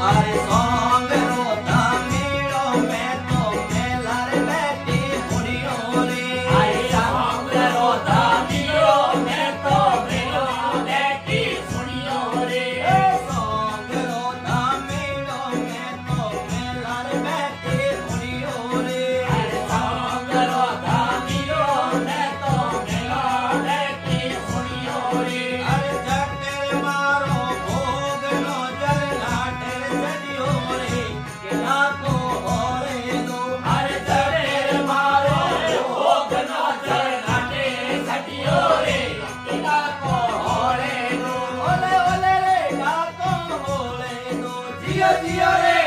अरे सॉन्ग रोता मेड़ो मैं तो मेला रे बैठी मुड़ियो रे अरे सॉन्ग रोता मेड़ो मैं तो मेला बैठी सुनियो रे सॉन्ग रोता मेड़ो मैं तो मेला रे बैठी मुड़ियो रे अरे सॉन्ग रोता मेड़ो मैं तो मेला बैठी सुनियो रे अरे जटेर मारो भोग नो जल लाटेर चढ़ियो रे के नाको होरे दो अरे जटेर मारो भोग नो जल घाटे सटियो रे किना को होरे दो ओले ओले रे नाको होरे दो जियो जियो रे